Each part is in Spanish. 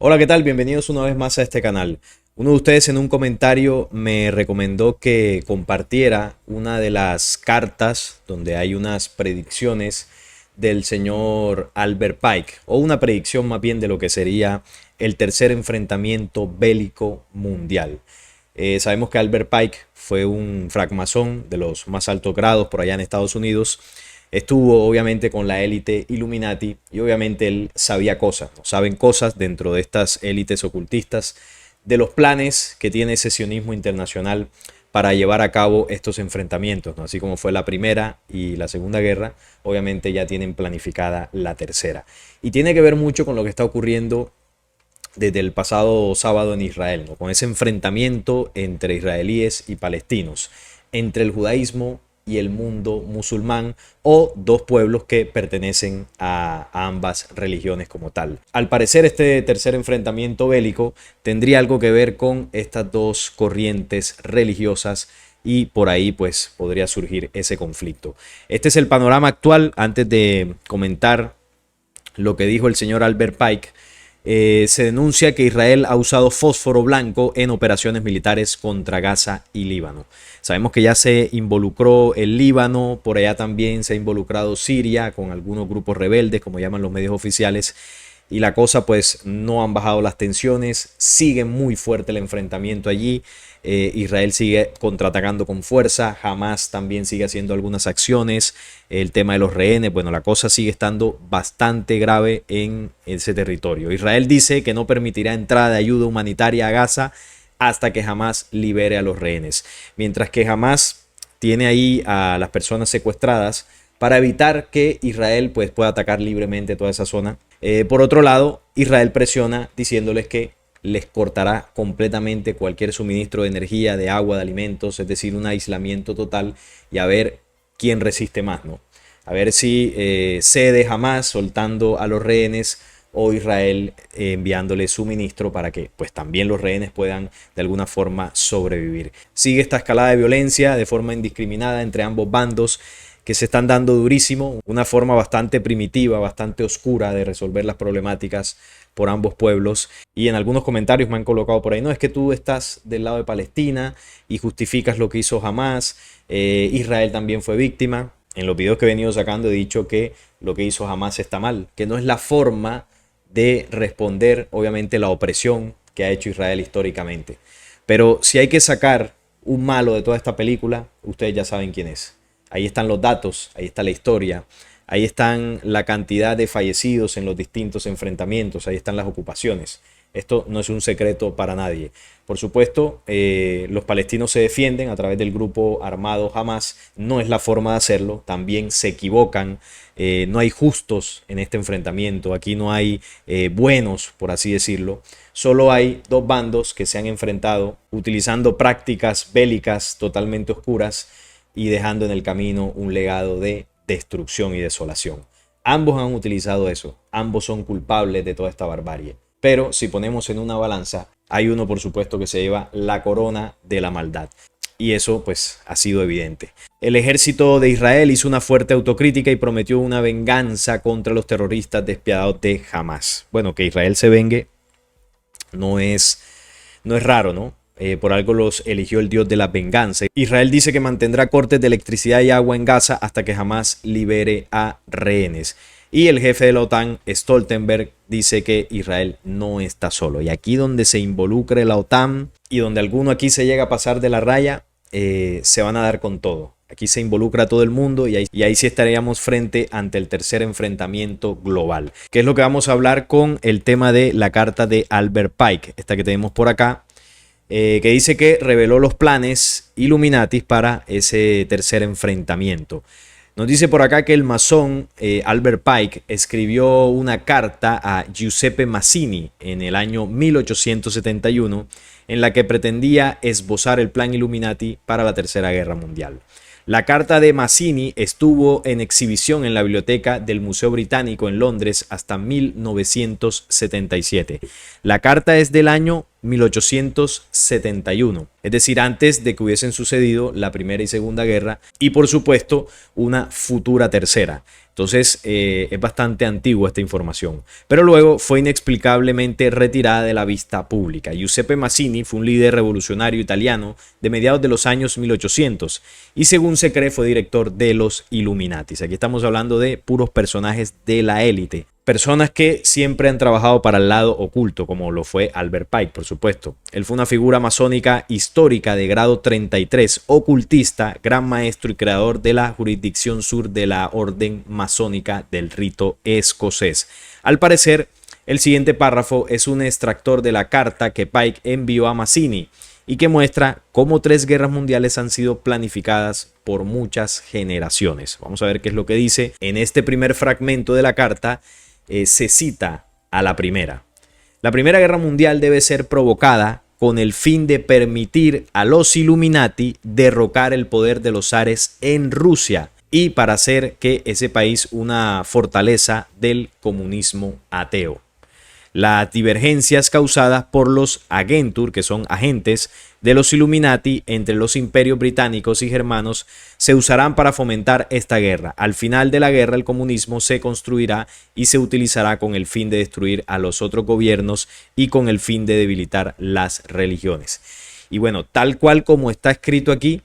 Hola, ¿qué tal? Bienvenidos una vez más a este canal. Uno de ustedes en un comentario me recomendó que compartiera una de las cartas donde hay unas predicciones del señor Albert Pike, o una predicción más bien de lo que sería el tercer enfrentamiento bélico mundial. Sabemos que Albert Pike fue un francmasón de los más altos grados por allá en Estados Unidos. Estuvo obviamente con la élite Illuminati y obviamente él sabía cosas, ¿no? Saben cosas dentro de estas élites ocultistas de los planes que tiene ese sionismo internacional para llevar a cabo estos enfrentamientos, ¿no? Así como fue la primera y la segunda guerra, obviamente ya tienen planificada la tercera. Y tiene que ver mucho con lo que está ocurriendo desde el pasado sábado en Israel, ¿no? Con ese enfrentamiento entre israelíes y palestinos, entre el judaísmo y el mundo musulmán, o dos pueblos que pertenecen a ambas religiones como tal. Al parecer, este tercer enfrentamiento bélico tendría algo que ver con estas dos corrientes religiosas y por ahí pues podría surgir ese conflicto. Este es el panorama actual. Antes de comentar lo que dijo el señor Albert Pike, se denuncia que Israel ha usado fósforo blanco en operaciones militares contra Gaza y Líbano. Sabemos que ya se involucró el Líbano, por allá también se ha involucrado Siria con algunos grupos rebeldes, como llaman los medios oficiales, y la cosa pues no han bajado las tensiones, sigue muy fuerte el enfrentamiento allí. Israel sigue contraatacando con fuerza, Hamas también sigue haciendo algunas acciones, el tema de los rehenes, bueno, la cosa sigue estando bastante grave en ese territorio. Israel dice que no permitirá entrada de ayuda humanitaria a Gaza hasta que Hamas libere a los rehenes, mientras que Hamas tiene ahí a las personas secuestradas para evitar que Israel pues, pueda atacar libremente toda esa zona. Por otro lado, Israel presiona diciéndoles que les cortará completamente cualquier suministro de energía, de agua, de alimentos, es decir, un aislamiento total, y a ver quién resiste más, ¿no? A ver si cede Hamas soltando a los rehenes o Israel enviándole suministro para que pues también los rehenes puedan de alguna forma sobrevivir. Sigue esta escalada de violencia de forma indiscriminada entre ambos bandos, que se están dando durísimo, una forma bastante primitiva, bastante oscura de resolver las problemáticas por ambos pueblos. Y en algunos comentarios me han colocado por ahí, no, es que tú estás del lado de Palestina y justificas lo que hizo Hamas, Israel también fue víctima. En los videos que he venido sacando he dicho que lo que hizo Hamas está mal, que no es la forma de responder obviamente la opresión que ha hecho Israel históricamente. Pero si hay que sacar un malo de toda esta película, ustedes ya saben quién es. Ahí están los datos, ahí está la historia, ahí están la cantidad de fallecidos en los distintos enfrentamientos, ahí están las ocupaciones. Esto no es un secreto para nadie. Por supuesto, los palestinos se defienden a través del grupo armado Hamas. No es la forma de hacerlo, también se equivocan. No hay justos en este enfrentamiento, aquí no hay buenos, por así decirlo. Solo hay dos bandos que se han enfrentado utilizando prácticas bélicas totalmente oscuras y dejando en el camino un legado de destrucción y desolación. Ambos han utilizado eso, ambos son culpables de toda esta barbarie. Pero si ponemos en una balanza, hay uno por supuesto que se lleva la corona de la maldad. Y eso pues ha sido evidente. El ejército de Israel hizo una fuerte autocrítica y prometió una venganza contra los terroristas despiadados de Hamas. Bueno, que Israel se vengue no es raro, ¿no? Por algo los eligió el Dios de la venganza. Israel dice que mantendrá cortes de electricidad y agua en Gaza hasta que Hamas libere a rehenes. Y el jefe de la OTAN, Stoltenberg, dice que Israel no está solo. Y aquí donde se involucre la OTAN y donde alguno aquí se llega a pasar de la raya, se van a dar con todo. Aquí se involucra todo el mundo y ahí sí estaríamos frente ante el tercer enfrentamiento global. Que es lo que vamos a hablar con el tema de la carta de Albert Pike, esta que tenemos por acá. Que dice que reveló los planes Illuminati para ese tercer enfrentamiento. Nos dice por acá que el masón Albert Pike escribió una carta a Giuseppe Mazzini en el año 1871 en la que pretendía esbozar el plan Illuminati para la Tercera Guerra Mundial. La carta de Mazzini estuvo en exhibición en la biblioteca del Museo Británico en Londres hasta 1977. La carta es del año 1871, es decir, antes de que hubiesen sucedido la Primera y Segunda Guerra y por supuesto una futura tercera. Entonces es bastante antigua esta información, pero luego fue inexplicablemente retirada de la vista pública. Giuseppe Mazzini fue un líder revolucionario italiano de mediados de los años 1800 y según se cree fue director de los Illuminatis. Aquí estamos hablando de puros personajes de la élite. Personas que siempre han trabajado para el lado oculto, como lo fue Albert Pike, por supuesto. Él fue una figura masónica histórica de grado 33, ocultista, gran maestro y creador de la jurisdicción sur de la orden masónica del rito escocés. Al parecer, el siguiente párrafo es un extractor de la carta que Pike envió a Mazzini y que muestra cómo 3 guerras mundiales han sido planificadas por muchas generaciones. Vamos a ver qué es lo que dice. En este primer fragmento de la carta, se cita a la primera. La Primera Guerra Mundial debe ser provocada con el fin de permitir a los Illuminati derrocar el poder de los zares en Rusia y para hacer que ese país una fortaleza del comunismo ateo. Las divergencias causadas por los Agentur, que son agentes de los Illuminati entre los imperios británicos y germanos, se usarán para fomentar esta guerra. Al final de la guerra, el comunismo se construirá y se utilizará con el fin de destruir a los otros gobiernos y con el fin de debilitar las religiones. Y bueno, tal cual como está escrito aquí,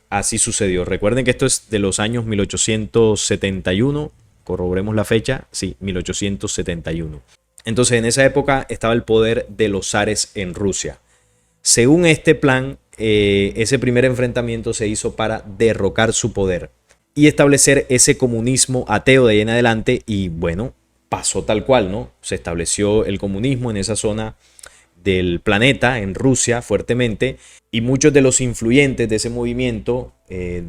así sucedió. Recuerden que esto es de los años 1871. Corroboremos la fecha. Sí, 1871. Entonces, en esa época estaba el poder de los zares en Rusia. Según este plan, ese primer enfrentamiento se hizo para derrocar su poder y establecer ese comunismo ateo de ahí en adelante. Y bueno, pasó tal cual, ¿no? Se estableció el comunismo en esa zona del planeta, en Rusia, fuertemente. Y muchos de los influyentes de ese movimiento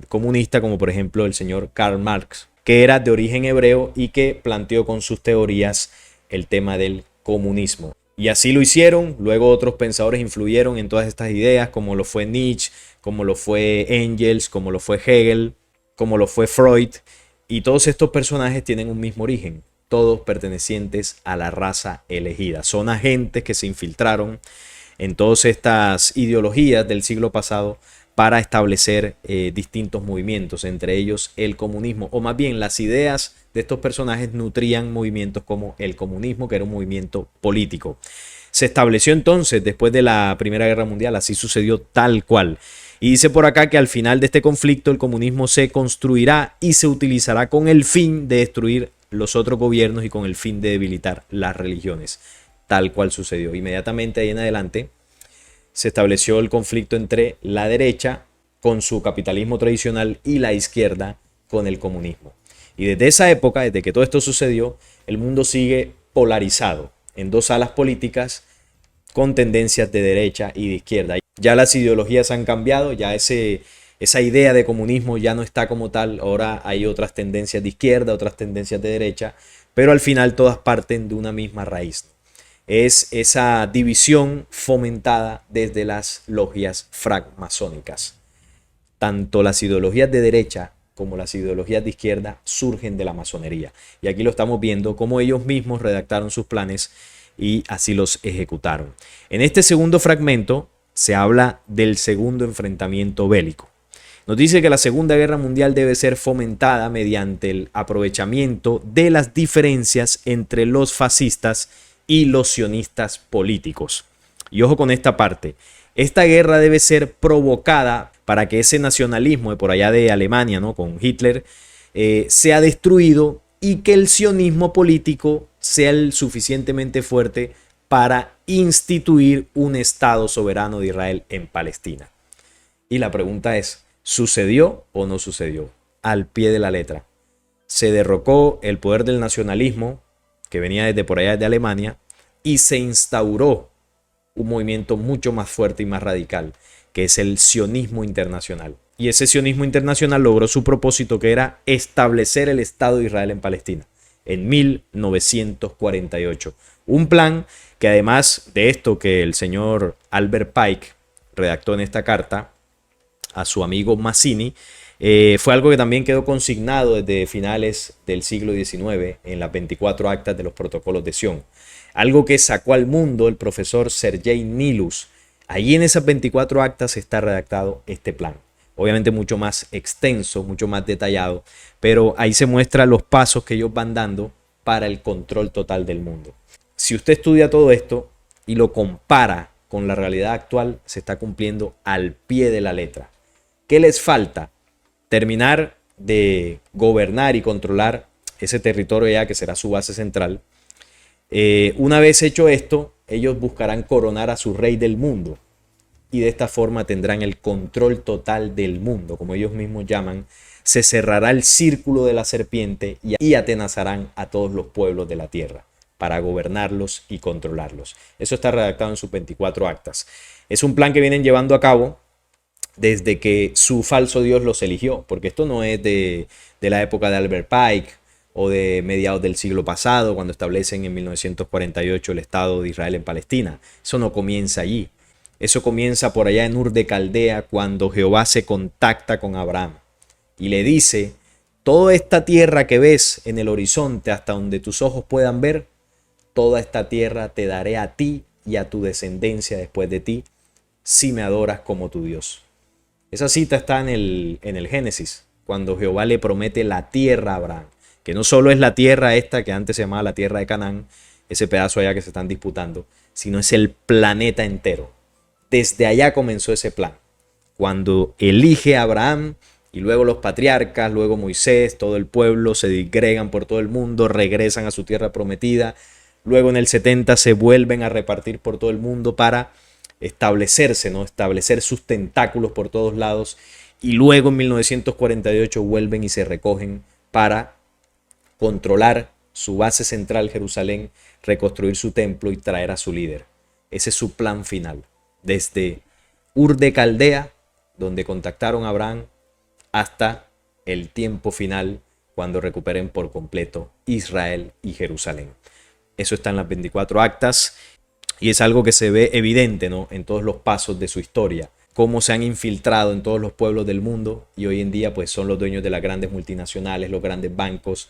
comunista, como por ejemplo el señor Karl Marx, que era de origen hebreo y que planteó con sus teorías el tema del comunismo. Y así lo hicieron. Luego otros pensadores influyeron en todas estas ideas, como lo fue Nietzsche, como lo fue Engels, como lo fue Hegel, como lo fue Freud. Y todos estos personajes tienen un mismo origen, todos pertenecientes a la raza elegida. Son agentes que se infiltraron en todas estas ideologías del siglo pasado para establecer distintos movimientos, entre ellos el comunismo, o más bien las ideas de estos personajes nutrían movimientos como el comunismo, que era un movimiento político. Se estableció entonces después de la Primera Guerra Mundial, así sucedió tal cual. Y dice por acá que al final de este conflicto el comunismo se construirá y se utilizará con el fin de destruir los otros gobiernos y con el fin de debilitar las religiones, tal cual sucedió. Inmediatamente ahí en adelante se estableció el conflicto entre la derecha con su capitalismo tradicional y la izquierda con el comunismo. Y desde esa época, desde que todo esto sucedió, el mundo sigue polarizado en dos alas políticas con tendencias de derecha y de izquierda. Ya las ideologías han cambiado, ya esa idea de comunismo ya no está como tal. Ahora hay otras tendencias de izquierda, otras tendencias de derecha, pero al final todas parten de una misma raíz. Es esa división fomentada desde las logias francmasónicas. Tanto las ideologías de derecha como las ideologías de izquierda surgen de la masonería. Y aquí lo estamos viendo cómo ellos mismos redactaron sus planes y así los ejecutaron. En este segundo fragmento se habla del segundo enfrentamiento bélico. Nos dice que la Segunda Guerra Mundial debe ser fomentada mediante el aprovechamiento de las diferencias entre los fascistas y los sionistas políticos. Y ojo con esta parte. Esta guerra debe ser provocada para que ese nacionalismo de por allá de Alemania, ¿no?, con Hitler, sea destruido y que el sionismo político sea el suficientemente fuerte para instituir un Estado soberano de Israel en Palestina. Y la pregunta es, ¿sucedió o no sucedió? Al pie de la letra. Se derrocó el poder del nacionalismo que venía desde por allá de Alemania y se instauró un movimiento mucho más fuerte y más radical, que es el sionismo internacional. Y ese sionismo internacional logró su propósito, que era establecer el Estado de Israel en Palestina en 1948. Un plan que, además de esto que el señor Albert Pike redactó en esta carta a su amigo Mazzini, Fue algo que también quedó consignado desde finales del siglo XIX en las 24 actas de los protocolos de Sion. Algo que sacó al mundo el profesor Sergei Nilus. Allí en esas 24 actas está redactado este plan. Obviamente mucho más extenso, mucho más detallado, pero ahí se muestran los pasos que ellos van dando para el control total del mundo. Si usted estudia todo esto y lo compara con la realidad actual, se está cumpliendo al pie de la letra. ¿Qué les falta? Terminar de gobernar y controlar ese territorio ya que será su base central. Una vez hecho esto, ellos buscarán coronar a su rey del mundo y de esta forma tendrán el control total del mundo, como ellos mismos llaman. Se cerrará el círculo de la serpiente y atenazarán a todos los pueblos de la tierra para gobernarlos y controlarlos. Eso está redactado en sus 24 actas. Es un plan que vienen llevando a cabo desde que su falso Dios los eligió, porque esto no es de la época de Albert Pike o de mediados del siglo pasado, cuando establecen en 1948 el Estado de Israel en Palestina. Eso no comienza allí. Eso comienza por allá en Ur de Caldea, cuando Jehová se contacta con Abraham y le dice: toda esta tierra que ves en el horizonte hasta donde tus ojos puedan ver, toda esta tierra te daré a ti y a tu descendencia después de ti, si me adoras como tu Dios. Esa cita está en el Génesis, cuando Jehová le promete la tierra a Abraham, que no solo es la tierra esta que antes se llamaba la tierra de Canaán, ese pedazo allá que se están disputando, sino es el planeta entero. Desde allá comenzó ese plan, cuando elige a Abraham y luego los patriarcas, luego Moisés, todo el pueblo se disgregan por todo el mundo, regresan a su tierra prometida, luego en el 70 se vuelven a repartir por todo el mundo para establecerse, ¿no? Establecer sus tentáculos por todos lados, y luego en 1948 vuelven y se recogen para controlar su base central, Jerusalén, reconstruir su templo y traer a su líder. Ese es su plan final, desde Ur de Caldea, donde contactaron a Abraham, hasta el tiempo final, cuando recuperen por completo Israel y Jerusalén. Eso está en las 24 actas. Y es algo que se ve evidente, ¿no?, en todos los pasos de su historia, cómo se han infiltrado en todos los pueblos del mundo y hoy en día pues son los dueños de las grandes multinacionales, los grandes bancos,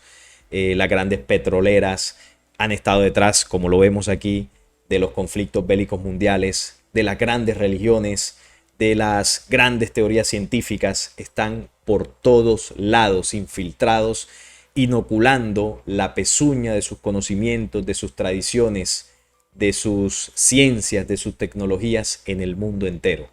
las grandes petroleras. Han estado detrás, como lo vemos aquí, de los conflictos bélicos mundiales, de las grandes religiones, de las grandes teorías científicas. Están por todos lados infiltrados, inoculando la pezuña de sus conocimientos, de sus tradiciones, de sus ciencias, de sus tecnologías en el mundo entero.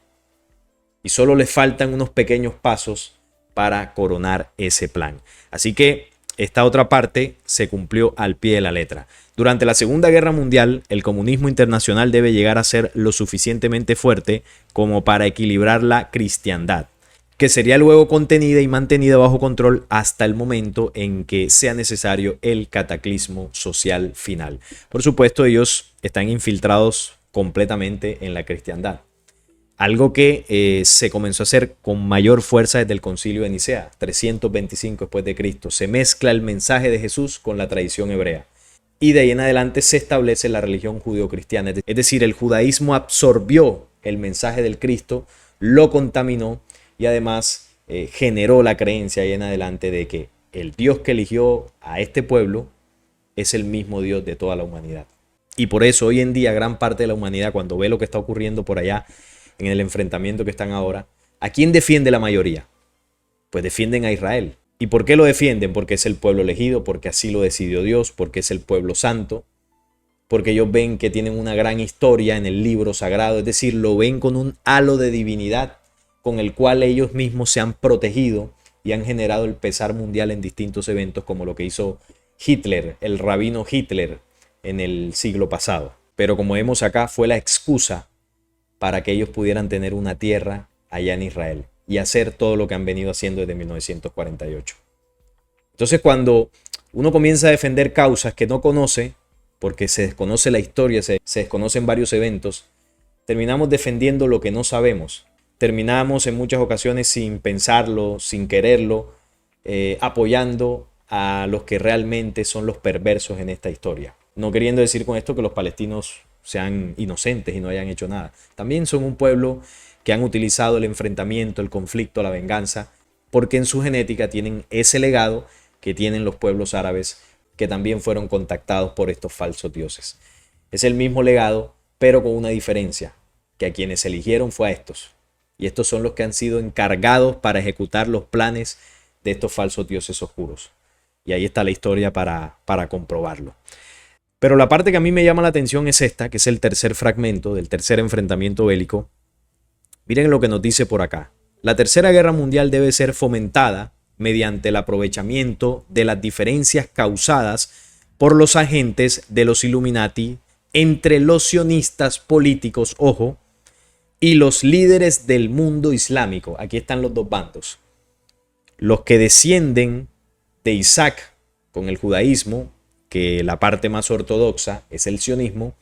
Y solo les faltan unos pequeños pasos para coronar ese plan. Así que esta otra parte se cumplió al pie de la letra. Durante la Segunda Guerra Mundial, el comunismo internacional debe llegar a ser lo suficientemente fuerte como para equilibrar la cristiandad, que sería luego contenida y mantenida bajo control hasta el momento en que sea necesario el cataclismo social final. Por supuesto, ellos están infiltrados completamente en la cristiandad. Algo que se comenzó a hacer con mayor fuerza desde el Concilio de Nicea, 325 después de Cristo. Se mezcla el mensaje de Jesús con la tradición hebrea. Y de ahí en adelante se establece la religión judeocristiana. Es decir, el judaísmo absorbió el mensaje del Cristo, lo contaminó y además generó la creencia ahí en adelante de que el Dios que eligió a este pueblo es el mismo Dios de toda la humanidad. Y por eso hoy en día gran parte de la humanidad, cuando ve lo que está ocurriendo por allá en el enfrentamiento que están ahora, ¿a quién defiende la mayoría? Pues defienden a Israel. ¿Y por qué lo defienden? Porque es el pueblo elegido, porque así lo decidió Dios, porque es el pueblo santo, porque ellos ven que tienen una gran historia en el libro sagrado, es decir, lo ven con un halo de divinidad con el cual ellos mismos se han protegido y han generado el pesar mundial en distintos eventos, como lo que hizo Hitler, el rabino Hitler, en el siglo pasado. Pero como vemos acá, fue la excusa para que ellos pudieran tener una tierra allá en Israel y hacer todo lo que han venido haciendo desde 1948. Entonces, cuando uno comienza a defender causas que no conoce, porque se desconoce la historia, se desconocen varios eventos, terminamos defendiendo lo que no sabemos. Terminamos en muchas ocasiones sin pensarlo, sin quererlo, apoyando a los que realmente son los perversos en esta historia. No queriendo decir con esto que los palestinos sean inocentes y no hayan hecho nada. También son un pueblo que han utilizado el enfrentamiento, el conflicto, la venganza porque en su genética tienen ese legado que tienen los pueblos árabes que también fueron contactados por estos falsos dioses. Es el mismo legado, pero con una diferencia, que a quienes eligieron fue a estos. Y estos son los que han sido encargados para ejecutar los planes de estos falsos dioses oscuros. Y ahí está la historia para comprobarlo. Pero la parte que a mí me llama la atención es esta, que es el tercer fragmento del tercer enfrentamiento bélico. Miren lo que nos dice por acá. La tercera guerra mundial debe ser fomentada mediante el aprovechamiento de las diferencias causadas por los agentes de los Illuminati entre los sionistas políticos, ojo, y los líderes del mundo islámico. Aquí están los dos bandos. Los que descienden de Isaac con el judaísmo, que la parte más ortodoxa es el sionismo,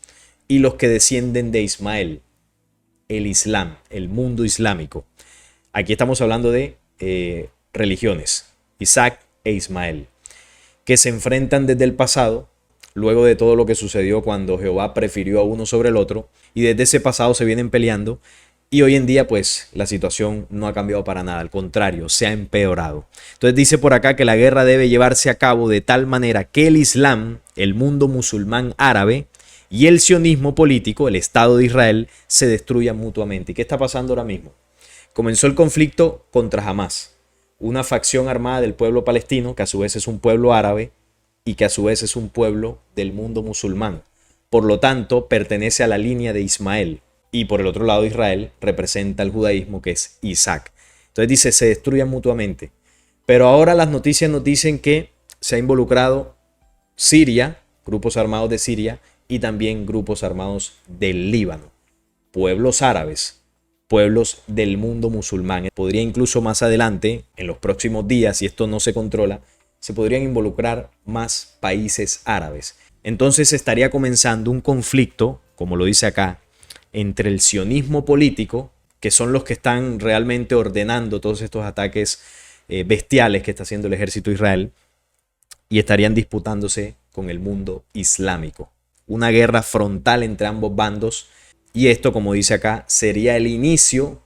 y los que descienden de Ismael, el Islam, el mundo islámico. Aquí estamos hablando de religiones, Isaac e Ismael, que se enfrentan desde el pasado, luego de todo lo que sucedió cuando Jehová prefirió a uno sobre el otro, y desde ese pasado se vienen peleando, y hoy en día pues la situación no ha cambiado para nada, al contrario, se ha empeorado. Entonces dice por acá que la guerra debe llevarse a cabo de tal manera que el Islam, el mundo musulmán árabe, y el sionismo político, el Estado de Israel, se destruyan mutuamente. ¿Y qué está pasando ahora mismo? Comenzó el conflicto contra Hamas, una facción armada del pueblo palestino, que a su vez es un pueblo árabe y que a su vez es un pueblo del mundo musulmán. Por lo tanto, pertenece a la línea de Ismael. Y por el otro lado, Israel representa el judaísmo, que es Isaac. Entonces dice, se destruyan mutuamente. Pero ahora las noticias nos dicen que se ha involucrado Siria, grupos armados de Siria, y también grupos armados del Líbano. Pueblos árabes, pueblos del mundo musulmán. Podría incluso más adelante, en los próximos días, si esto no se controla, se podrían involucrar más países árabes. Entonces estaría comenzando un conflicto, como lo dice acá, entre el sionismo político, que son los que están realmente ordenando todos estos ataques bestiales que está haciendo el ejército de Israel, y estarían disputándose con el mundo islámico. Una guerra frontal entre ambos bandos, y esto, como dice acá, sería el inicio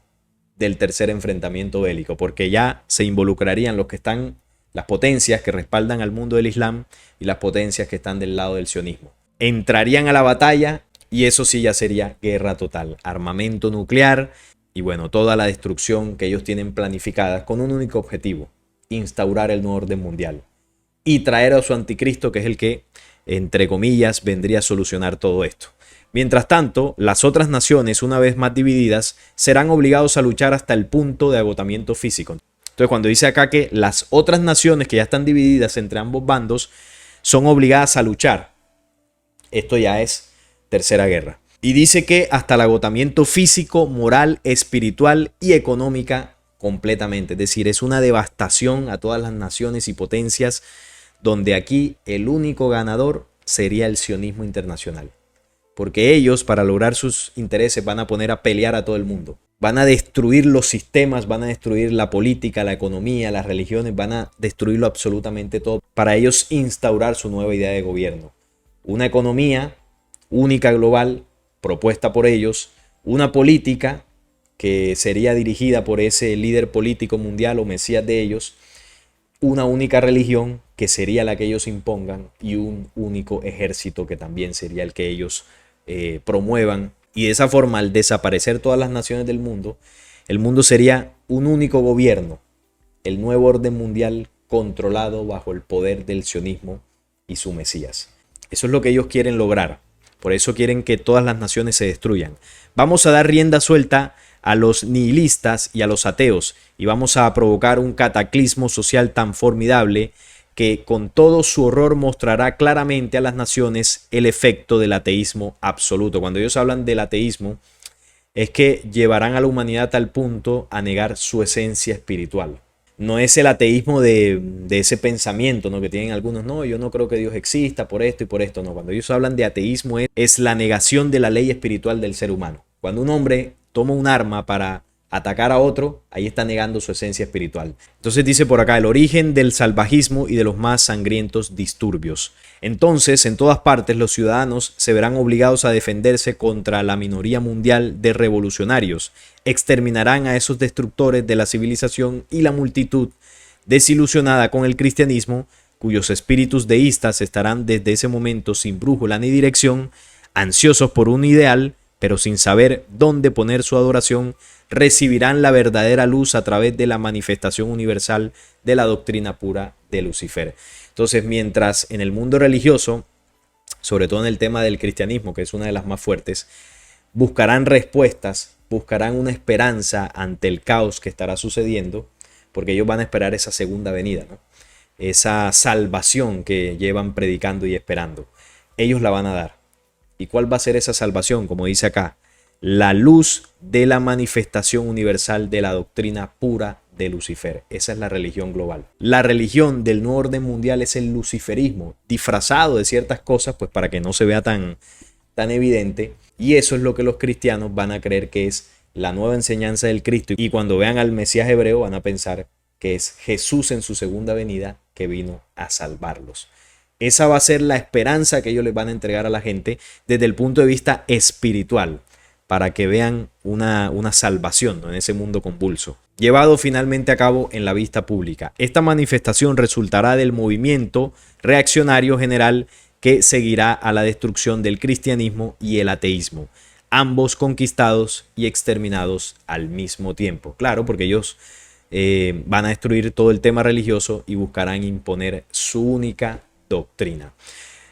del tercer enfrentamiento bélico, porque ya se involucrarían los que están, las potencias que respaldan al mundo del Islam y las potencias que están del lado del sionismo. Entrarían a la batalla y eso sí ya sería guerra total, armamento nuclear y bueno, toda la destrucción que ellos tienen planificada con un único objetivo, instaurar el nuevo orden mundial y traer a su anticristo, que es el que, entre comillas, vendría a solucionar todo esto. Mientras tanto, las otras naciones, una vez más divididas, serán obligados a luchar hasta el punto de agotamiento físico. Entonces, cuando dice acá que las otras naciones que ya están divididas entre ambos bandos son obligadas a luchar, esto ya es tercera guerra. Y dice que hasta el agotamiento físico, moral, espiritual y económica completamente. Es decir, es una devastación a todas las naciones y potencias, donde aquí el único ganador sería el sionismo internacional. Porque ellos, para lograr sus intereses, van a poner a pelear a todo el mundo. Van a destruir los sistemas, van a destruir la política, la economía, las religiones, van a destruirlo absolutamente todo para ellos instaurar su nueva idea de gobierno. Una economía única global propuesta por ellos, una política que sería dirigida por ese líder político mundial o mesías de ellos, una única religión que sería la que ellos impongan y un único ejército que también sería el que ellos promuevan. Y de esa forma, al desaparecer todas las naciones del mundo, el mundo sería un único gobierno, el nuevo orden mundial controlado bajo el poder del sionismo y su mesías. Eso es lo que ellos quieren lograr. Por eso quieren que todas las naciones se destruyan. Vamos a dar rienda suelta a los nihilistas y a los ateos y vamos a provocar un cataclismo social tan formidable que con todo su horror mostrará claramente a las naciones el efecto del ateísmo absoluto. Cuando ellos hablan del ateísmo, es que llevarán a la humanidad a tal punto a negar su esencia espiritual. No es el ateísmo de ese pensamiento, ¿no?, que tienen algunos. No, yo no creo que Dios exista por esto y por esto. No, cuando ellos hablan de ateísmo es la negación de la ley espiritual del ser humano. Cuando un hombre toma un arma para atacar a otro, ahí está negando su esencia espiritual. Entonces dice por acá, el origen del salvajismo y de los más sangrientos disturbios. Entonces, en todas partes, los ciudadanos se verán obligados a defenderse contra la minoría mundial de revolucionarios. Exterminarán a esos destructores de la civilización y la multitud, desilusionada con el cristianismo, cuyos espíritus deístas estarán desde ese momento sin brújula ni dirección, ansiosos por un ideal, pero sin saber dónde poner su adoración, recibirán la verdadera luz a través de la manifestación universal de la doctrina pura de Lucifer. Entonces, mientras en el mundo religioso, sobre todo en el tema del cristianismo, que es una de las más fuertes, buscarán respuestas, buscarán una esperanza ante el caos que estará sucediendo, porque ellos van a esperar esa segunda venida, ¿no? Esa salvación que llevan predicando y esperando. Ellos la van a dar. ¿Y cuál va a ser esa salvación? Como dice acá, la luz de la manifestación universal de la doctrina pura de Lucifer. Esa es la religión global. La religión del nuevo orden mundial es el luciferismo, disfrazado de ciertas cosas, pues para que no se vea tan evidente. Y eso es lo que los cristianos van a creer que es la nueva enseñanza del Cristo. Y cuando vean al Mesías hebreo van a pensar que es Jesús en su segunda venida que vino a salvarlos. Esa va a ser la esperanza que ellos les van a entregar a la gente desde el punto de vista espiritual, para que vean una salvación, ¿no?, en ese mundo convulso. Llevado finalmente a cabo en la vista pública. Esta manifestación resultará del movimiento reaccionario general que seguirá a la destrucción del cristianismo y el ateísmo, ambos conquistados y exterminados al mismo tiempo. Claro, porque ellos van a destruir todo el tema religioso y buscarán imponer su única doctrina.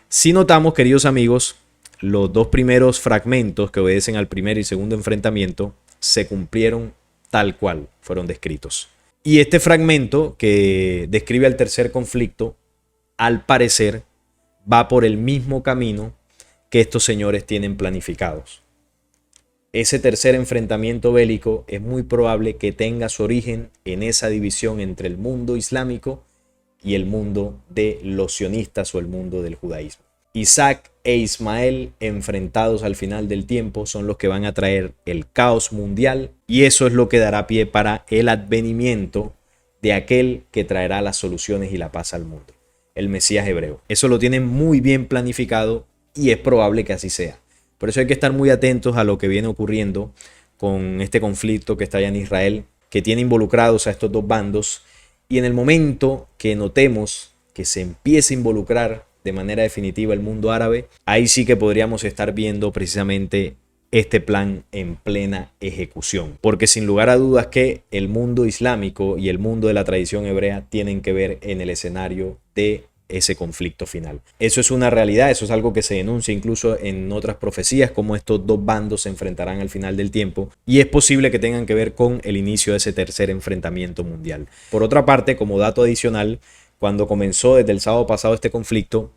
Si notamos, queridos amigos, los dos primeros fragmentos que obedecen al primer y segundo enfrentamiento se cumplieron tal cual fueron descritos. Y este fragmento que describe al tercer conflicto, al parecer, va por el mismo camino que estos señores tienen planificados. Ese tercer enfrentamiento bélico es muy probable que tenga su origen en esa división entre el mundo islámico y el mundo de los sionistas o el mundo del judaísmo. Isaac e Ismael, enfrentados al final del tiempo, son los que van a traer el caos mundial, y eso es lo que dará pie para el advenimiento de aquel que traerá las soluciones y la paz al mundo, el Mesías hebreo. Eso lo tienen muy bien planificado y es probable que así sea. Por eso hay que estar muy atentos a lo que viene ocurriendo con este conflicto que está allá en Israel, que tiene involucrados a estos dos bandos, y en el momento que notemos que se empiece a involucrar de manera definitiva el mundo árabe, ahí sí que podríamos estar viendo precisamente este plan en plena ejecución. Porque sin lugar a dudas que el mundo islámico y el mundo de la tradición hebrea tienen que ver en el escenario de ese conflicto final. Eso es una realidad, eso es algo que se denuncia incluso en otras profecías, como estos dos bandos se enfrentarán al final del tiempo, y es posible que tengan que ver con el inicio de ese tercer enfrentamiento mundial. Por otra parte, como dato adicional, cuando comenzó desde el sábado pasado este conflicto,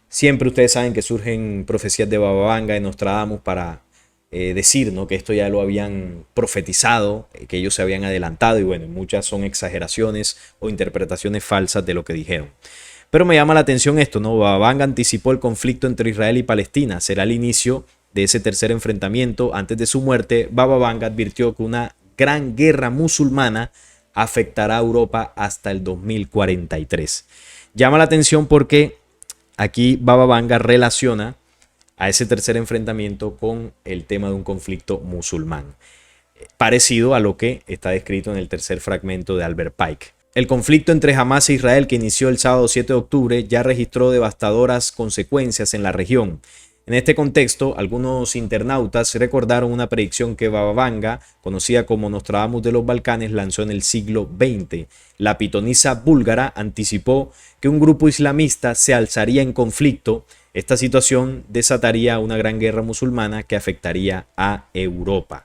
siempre ustedes saben que surgen profecías de Baba Vanga, de Nostradamus, para decir, ¿no?, que esto ya lo habían profetizado, que ellos se habían adelantado, y bueno, muchas son exageraciones o interpretaciones falsas de lo que dijeron. Pero me llama la atención esto, ¿no? Baba Vanga anticipó el conflicto entre Israel y Palestina. Será el inicio de ese tercer enfrentamiento. Antes de su muerte, Baba Vanga advirtió que una gran guerra musulmana afectará a Europa hasta el 2043. Llama la atención porque aquí Baba Vanga relaciona a ese tercer enfrentamiento con el tema de un conflicto musulmán, parecido a lo que está descrito en el tercer fragmento de Albert Pike. El conflicto entre Hamas e Israel, que inició el sábado 7 de octubre, ya registró devastadoras consecuencias en la región. En este contexto, algunos internautas recordaron una predicción que Baba Vanga, conocida como Nostradamus de los Balcanes, lanzó en el siglo XX. La pitonisa búlgara anticipó que un grupo islamista se alzaría en conflicto. Esta situación desataría una gran guerra musulmana que afectaría a Europa.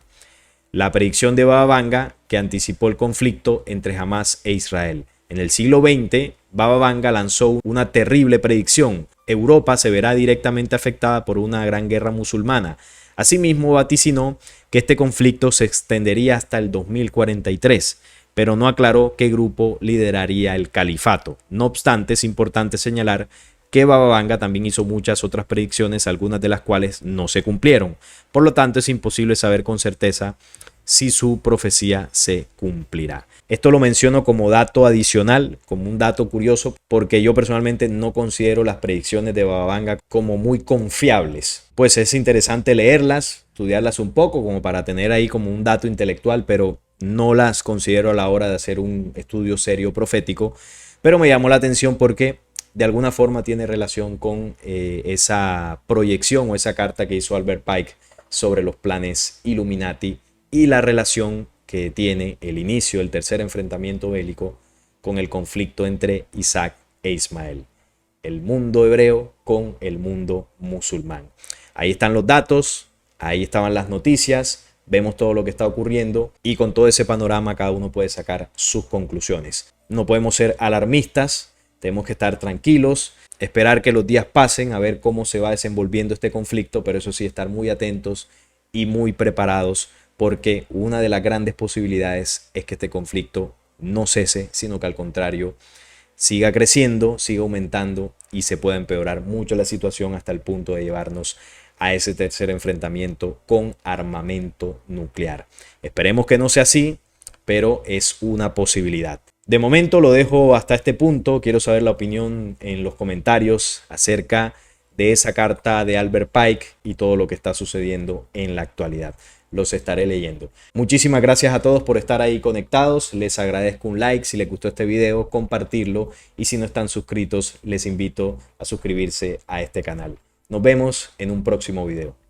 La predicción de Baba Vanga, que anticipó el conflicto entre Hamas e Israel. En el siglo XX, Baba Vanga lanzó una terrible predicción. Europa se verá directamente afectada por una gran guerra musulmana. Asimismo, vaticinó que este conflicto se extendería hasta el 2043, pero no aclaró qué grupo lideraría el califato. No obstante, es importante señalar que Baba Vanga también hizo muchas otras predicciones, algunas de las cuales no se cumplieron. Por lo tanto, es imposible saber con certeza si su profecía se cumplirá. Esto lo menciono como dato adicional, como un dato curioso, porque yo personalmente no considero las predicciones de Baba Vanga como muy confiables. Pues es interesante leerlas, estudiarlas un poco como para tener ahí como un dato intelectual, pero no las considero a la hora de hacer un estudio serio profético. Pero me llamó la atención porque de alguna forma tiene relación con esa proyección o esa carta que hizo Albert Pike sobre los planes Illuminati y la relación que tiene el inicio del tercer enfrentamiento bélico con el conflicto entre Isaac e Ismael, el mundo hebreo con el mundo musulmán. Ahí están los datos, ahí estaban las noticias, vemos todo lo que está ocurriendo y con todo ese panorama cada uno puede sacar sus conclusiones. No podemos ser alarmistas, tenemos que estar tranquilos, esperar que los días pasen, a ver cómo se va desenvolviendo este conflicto, pero eso sí, estar muy atentos y muy preparados, porque una de las grandes posibilidades es que este conflicto no cese, sino que al contrario siga creciendo, siga aumentando y se pueda empeorar mucho la situación hasta el punto de llevarnos a ese tercer enfrentamiento con armamento nuclear. Esperemos que no sea así, pero es una posibilidad. De momento lo dejo hasta este punto. Quiero saber la opinión en los comentarios acerca de esa carta de Albert Pike y todo lo que está sucediendo en la actualidad. Los estaré leyendo. Muchísimas gracias a todos por estar ahí conectados. Les agradezco un like si les gustó este video, compartirlo y si no están suscritos les invito a suscribirse a este canal. Nos vemos en un próximo video.